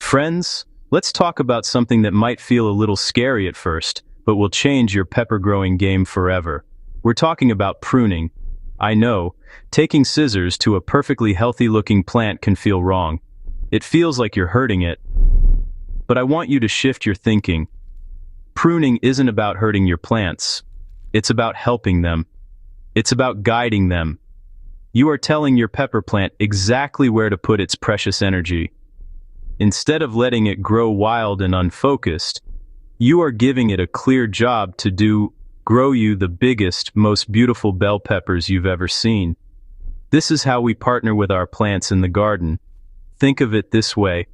Friends, let's talk about something that might feel a little scary at first, but will change your pepper growing game forever. We're talking about pruning. I know, taking scissors to a perfectly healthy looking plant can feel wrong. It feels like you're hurting it. But I want you to shift your thinking. Pruning isn't about hurting your plants. It's about helping them. It's about guiding them. You are telling your pepper plant exactly where to put its precious energy. Instead of letting it grow wild and unfocused, you are giving it a clear job to do: grow you the biggest, most beautiful bell peppers you've ever seen. This is how we partner with our plants in the garden. Think of it this way.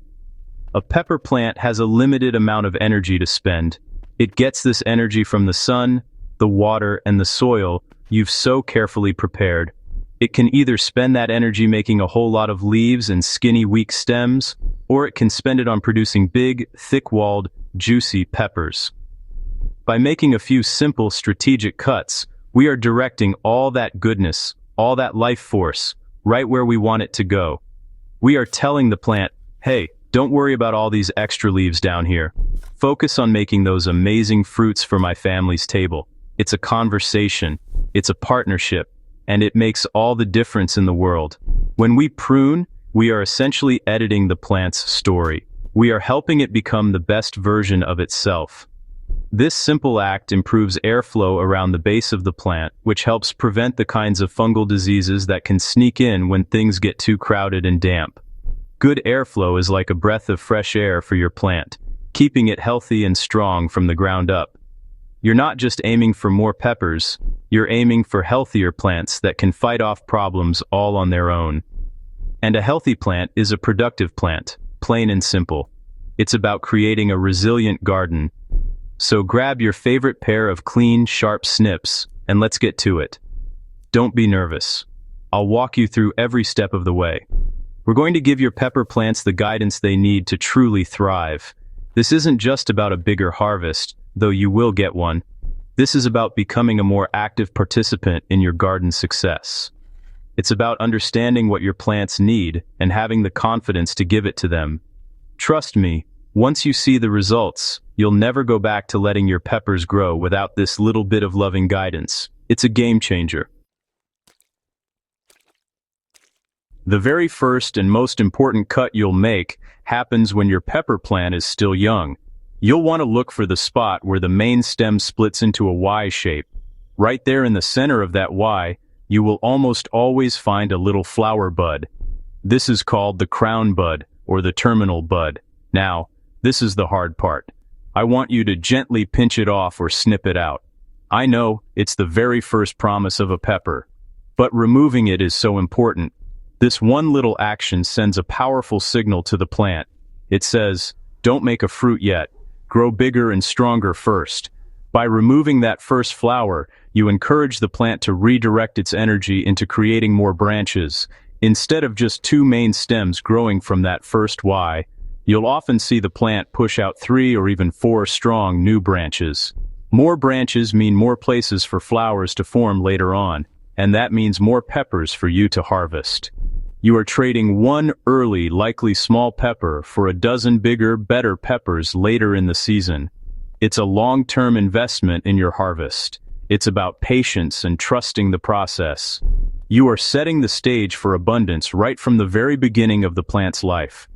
A pepper plant has a limited amount of energy to spend. It gets this energy from the sun, the water, and the soil you've so carefully prepared. It can either spend that energy making a whole lot of leaves and skinny, weak stems, or it can spend it on producing big, thick-walled, juicy peppers. By making a few simple, strategic cuts, we are directing all that goodness, all that life force, right where we want it to go. We are telling the plant, hey, don't worry about all these extra leaves down here. Focus on making those amazing fruits for my family's table. It's a conversation, it's a partnership, and it makes all the difference in the world. When we prune, we are essentially editing the plant's story. We are helping it become the best version of itself. This simple act improves airflow around the base of the plant, which helps prevent the kinds of fungal diseases that can sneak in when things get too crowded and damp. Good airflow is like a breath of fresh air for your plant, keeping it healthy and strong from the ground up. You're not just aiming for more peppers, you're aiming for healthier plants that can fight off problems all on their own. And a healthy plant is a productive plant, plain and simple. It's about creating a resilient garden. So grab your favorite pair of clean, sharp snips, and let's get to it. Don't be nervous. I'll walk you through every step of the way. We're going to give your pepper plants the guidance they need to truly thrive. This isn't just about a bigger harvest, though you will get one. This is about becoming a more active participant in your garden's success. It's about understanding what your plants need and having the confidence to give it to them. Trust me, once you see the results, you'll never go back to letting your peppers grow without this little bit of loving guidance. It's a game changer. The very first and most important cut you'll make happens when your pepper plant is still young. You'll want to look for the spot where the main stem splits into a Y shape. Right there in the center of that Y, you will almost always find a little flower bud. This is called the crown bud or the terminal bud. Now, this is the hard part. I want you to gently pinch it off or snip it out. I know, it's the very first promise of a pepper, but removing it is so important. This one little action sends a powerful signal to the plant. It says, don't make a fruit yet. Grow bigger and stronger first. By removing that first flower, you encourage the plant to redirect its energy into creating more branches. Instead of just two main stems growing from that first Y, you'll often see the plant push out 3 or even 4 strong new branches. More branches mean more places for flowers to form later on, and that means more peppers for you to harvest. You are trading one early, likely small pepper for a dozen bigger, better peppers later in the season. It's a long-term investment in your harvest. It's about patience and trusting the process. You are setting the stage for abundance right from the very beginning of the plant's life.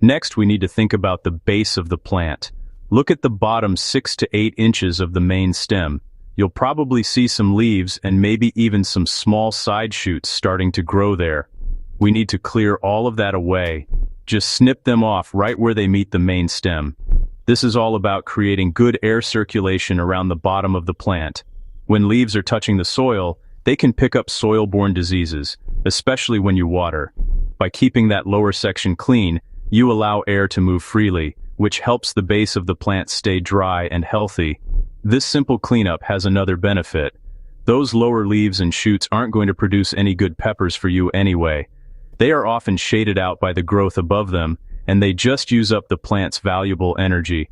Next, we need to think about the base of the plant. Look at the bottom 6 to 8 inches of the main stem. You'll probably see some leaves and maybe even some small side shoots starting to grow there. We need to clear all of that away. Just snip them off right where they meet the main stem. This is all about creating good air circulation around the bottom of the plant. When leaves are touching the soil, they can pick up soil-borne diseases, especially when you water. By keeping that lower section clean, you allow air to move freely, which helps the base of the plant stay dry and healthy. This simple cleanup has another benefit. Those lower leaves and shoots aren't going to produce any good peppers for you anyway. They are often shaded out by the growth above them, and they just use up the plant's valuable energy.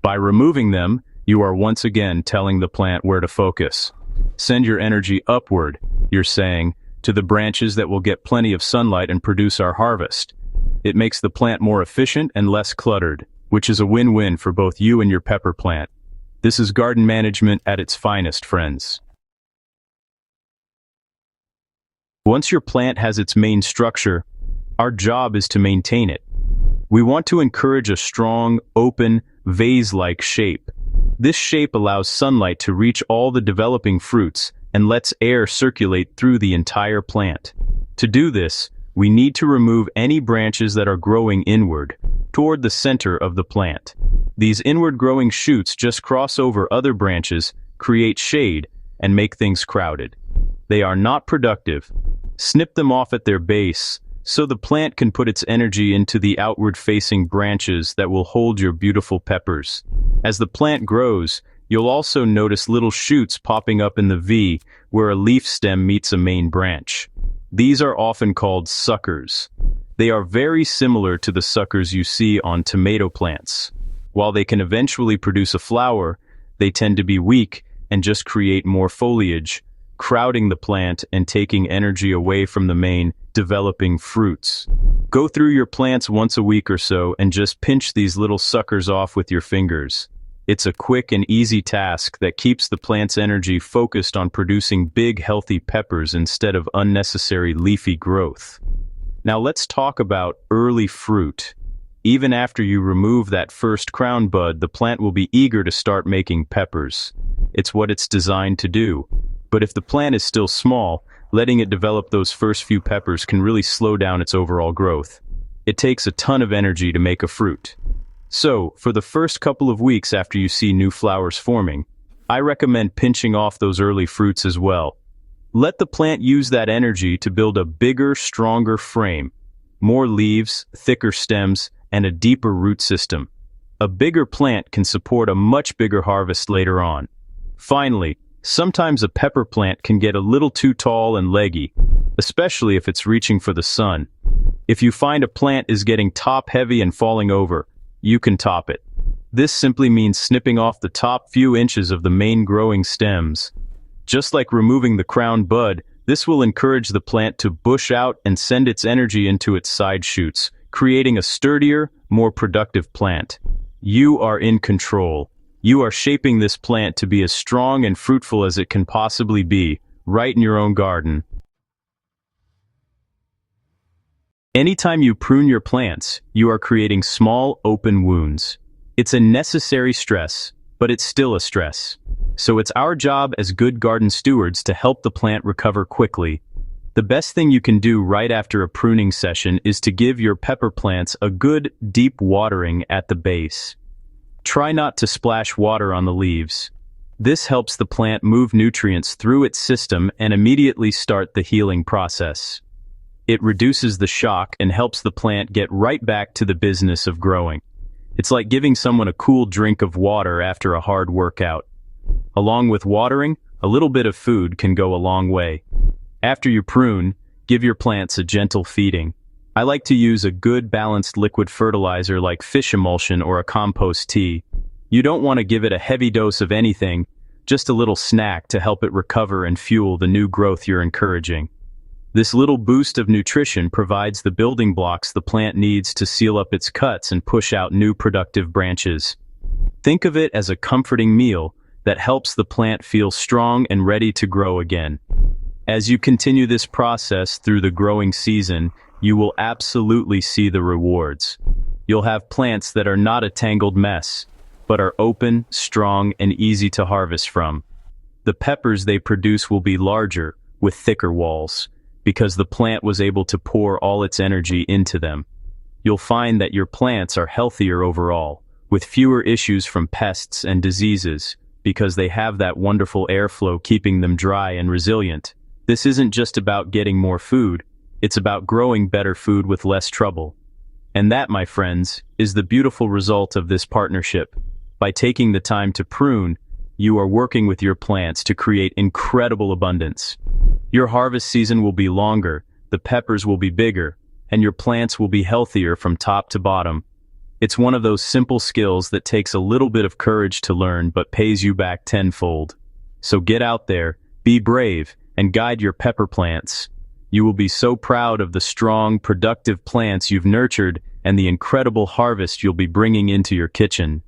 By removing them, you are once again telling the plant where to focus. Send your energy upward, you're saying, to the branches that will get plenty of sunlight and produce our harvest. It makes the plant more efficient and less cluttered, which is a win-win for both you and your pepper plant. This is garden management at its finest, friends. Once your plant has its main structure, our job is to maintain it. We want to encourage a strong, open, vase-like shape. This shape allows sunlight to reach all the developing fruits and lets air circulate through the entire plant. To do this, we need to remove any branches that are growing inward, toward the center of the plant. These inward-growing shoots just cross over other branches, create shade, and make things crowded. They are not productive. Snip them off at their base, so the plant can put its energy into the outward-facing branches that will hold your beautiful peppers. As the plant grows, you'll also notice little shoots popping up in the V where a leaf stem meets a main branch. These are often called suckers. They are very similar to the suckers you see on tomato plants. While they can eventually produce a flower, they tend to be weak and just create more foliage, crowding the plant and taking energy away from the main, developing fruits. Go through your plants once a week or so and just pinch these little suckers off with your fingers. It's a quick and easy task that keeps the plant's energy focused on producing big, healthy peppers instead of unnecessary leafy growth. Now let's talk about early fruit. Even after you remove that first crown bud, the plant will be eager to start making peppers. It's what it's designed to do. But if the plant is still small, letting it develop those first few peppers can really slow down its overall growth. It takes a ton of energy to make a fruit. So, for the first couple of weeks after you see new flowers forming, I recommend pinching off those early fruits as well. Let the plant use that energy to build a bigger, stronger frame, more leaves, thicker stems, and a deeper root system. A bigger plant can support a much bigger harvest later on. Finally, sometimes a pepper plant can get a little too tall and leggy, especially if it's reaching for the sun. If you find a plant is getting top-heavy and falling over, you can top it. This simply means snipping off the top few inches of the main growing stems. Just like removing the crown bud, this will encourage the plant to bush out and send its energy into its side shoots, creating a sturdier, more productive plant. You are in control. You are shaping this plant to be as strong and fruitful as it can possibly be, right in your own garden. Anytime you prune your plants, you are creating small, open wounds. It's a necessary stress, but it's still a stress. So it's our job as good garden stewards to help the plant recover quickly. The best thing you can do right after a pruning session is to give your pepper plants a good, deep watering at the base. Try not to splash water on the leaves. This helps the plant move nutrients through its system and immediately start the healing process. It reduces the shock and helps the plant get right back to the business of growing. It's like giving someone a cool drink of water after a hard workout. Along with watering, a little bit of food can go a long way. After you prune, give your plants a gentle feeding. I like to use a good balanced liquid fertilizer like fish emulsion or a compost tea. You don't want to give it a heavy dose of anything, just a little snack to help it recover and fuel the new growth you're encouraging. This little boost of nutrition provides the building blocks the plant needs to seal up its cuts and push out new productive branches. Think of it as a comforting meal that helps the plant feel strong and ready to grow again. As you continue this process through the growing season, you will absolutely see the rewards. You'll have plants that are not a tangled mess, but are open, strong, and easy to harvest from. The peppers they produce will be larger, with thicker walls, because the plant was able to pour all its energy into them. You'll find that your plants are healthier overall, with fewer issues from pests and diseases, because they have that wonderful airflow keeping them dry and resilient. This isn't just about getting more food, it's about growing better food with less trouble. And that, my friends, is the beautiful result of this partnership. By taking the time to prune, you are working with your plants to create incredible abundance. Your harvest season will be longer, the peppers will be bigger, and your plants will be healthier from top to bottom. It's one of those simple skills that takes a little bit of courage to learn but pays you back tenfold. So get out there, be brave, and guide your pepper plants. You will be so proud of the strong, productive plants you've nurtured and the incredible harvest you'll be bringing into your kitchen.